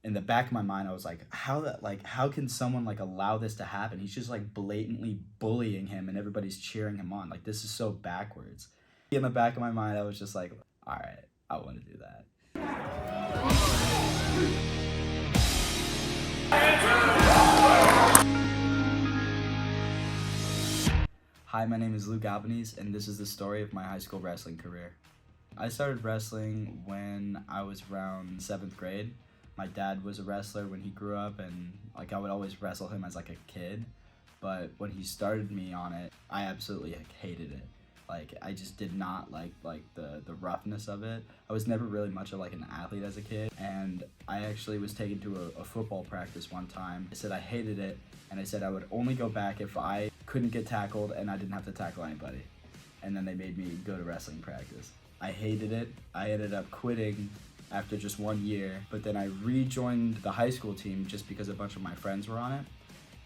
In the back of my mind, I was like, how can someone like allow this to happen? He's just like blatantly bullying him and everybody's cheering him on. Like, this is so backwards. In the back of my mind, I was just like, all right, I want to do that. Hi, my name is Luke Albanese, and this is the story of my high school wrestling career. I started wrestling when I was around 7th grade. My dad was a wrestler when he grew up, and I would always wrestle him as a kid. But when he started me on it, I absolutely hated it. I just did not like the roughness of it. I was never really much of an athlete as a kid, and I actually was taken to a football practice one time. I said I hated it, and I said I would only go back if I couldn't get tackled and I didn't have to tackle anybody. And then they made me go to wrestling practice. I hated it. I ended up quitting after just 1 year, but then I rejoined the high school team just because a bunch of my friends were on it,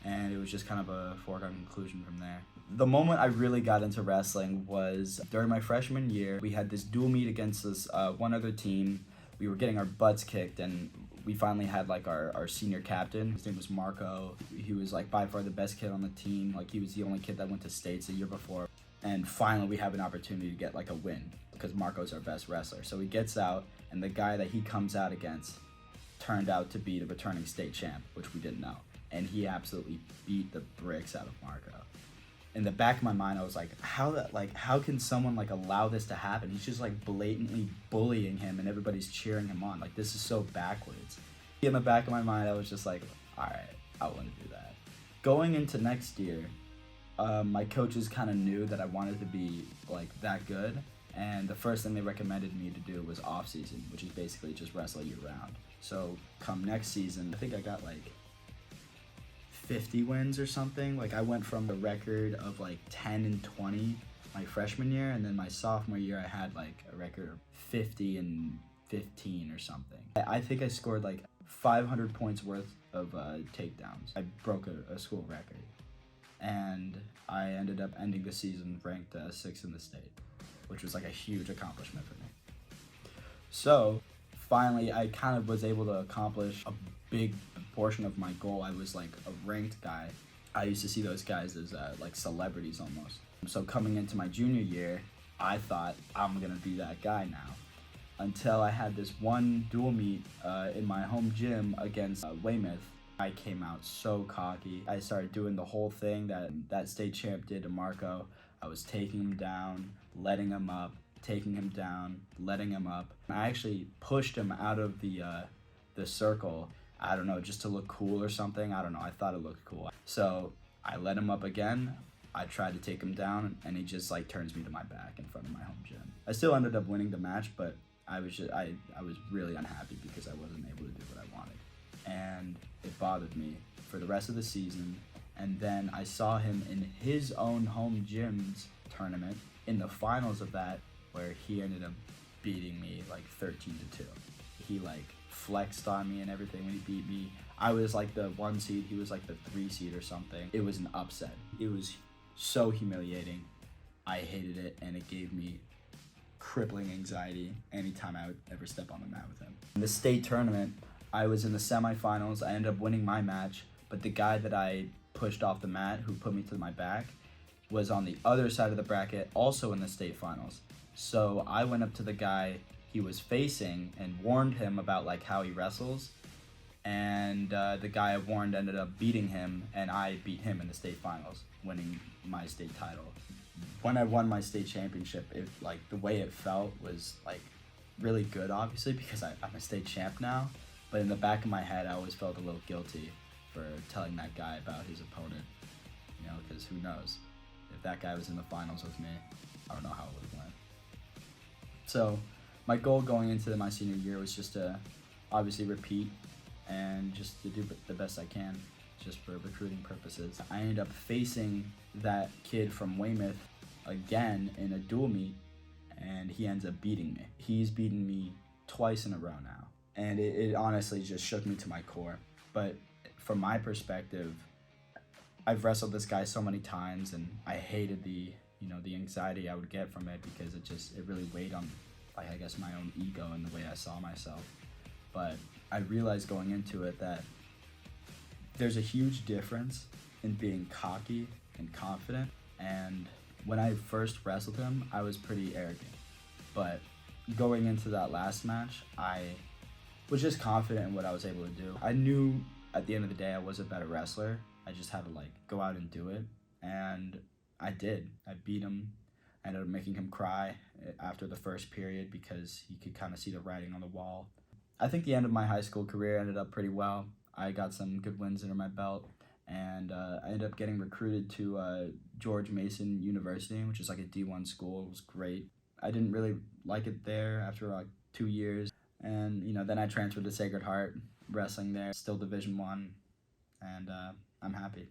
and it was just kind of a foregone conclusion from there. The moment I really got into wrestling was during my freshman year. We had this dual meet against this one other team. We were getting our butts kicked, and we finally had our senior captain. His name was Marco. He was by far the best kid on the team. He was the only kid that went to states the year before. And finally we have an opportunity to get a win because Marco's our best wrestler. So he gets out, and the guy that he comes out against turned out to be the returning state champ, which we didn't know. And he absolutely beat the bricks out of Marco. In the back of my mind, I was like, how can someone allow this to happen? He's just blatantly bullying him and everybody's cheering him on. This is so backwards. In the back of my mind, I was just like, all right, I want to do that. Going into next year, my coaches kind of knew that I wanted to be that good, and the first thing they recommended me to do was off season, which is basically just wrestle year round. So come next season, I think I got 50 wins or something. I went from a record of 10 and 20 my freshman year, and then my sophomore year I had a record of 50 and 15 or something. I think I scored 500 points worth of takedowns. I broke a school record, and I ended up ending the season ranked 6th in the state, which was a huge accomplishment for me. So finally I kind of was able to accomplish a big portion of my goal. I was a ranked guy. I used to see those guys as celebrities almost. So coming into my junior year, I thought I'm gonna be that guy now, until I had this one dual meet in my home gym against Weymouth. I came out so cocky. I started doing the whole thing that state champ did to Marco. I was taking him down, letting him up, taking him down, letting him up. I actually pushed him out of the circle. I don't know, just to look cool or something. I don't know, I thought it looked cool. So I let him up again. I tried to take him down, and he just turns me to my back in front of my home gym. I still ended up winning the match, but I was really unhappy because I wasn't able to do what I wanted. And it bothered me for the rest of the season. And then I saw him in his own home gym's tournament in the finals of that, where he ended up beating me 13-2. He flexed on me and everything when he beat me. I was the 1 seed, he was the 3 seed or something. It was an upset. It was so humiliating. I hated it, and it gave me crippling anxiety anytime I would ever step on the mat with him. In the state tournament, I was in the semifinals. I ended up winning my match, but the guy that I pushed off the mat, who put me to my back, was on the other side of the bracket, also in the state finals. So I went up to the guy he was facing and warned him about how he wrestles, and the guy I warned ended up beating him, and I beat him in the state finals, winning my state title. When I won my state championship, it the way it felt was really good, obviously, because I'm a state champ now, but in the back of my head I always felt a little guilty for telling that guy about his opponent, because who knows, if that guy was in the finals with me, I don't know how it would have went. So my goal going into my senior year was just to obviously repeat and just to do the best I can, just for recruiting purposes. I ended up facing that kid from Weymouth again in a dual meet, and he ends up beating me. He's beaten me twice in a row now, and it honestly just shook me to my core. But from my perspective, I've wrestled this guy so many times, and I hated the anxiety I would get from it, because it really weighed on I guess my own ego and the way I saw myself. But I realized going into it that there's a huge difference in being cocky and confident. And when I first wrestled him, I was pretty arrogant. But going into that last match, I was just confident in what I was able to do. I knew at the end of the day I was a better wrestler. I just had to like go out and do it. And I did. I beat him. I ended up making him cry after the first period because he could kind of see the writing on the wall. I think the end of my high school career ended up pretty well. I got some good wins under my belt, and I ended up getting recruited to George Mason University, which is like a D1 school. It was great. I didn't really like it there after like 2 years, and then I transferred to Sacred Heart, wrestling there, still Division 1, and I'm happy.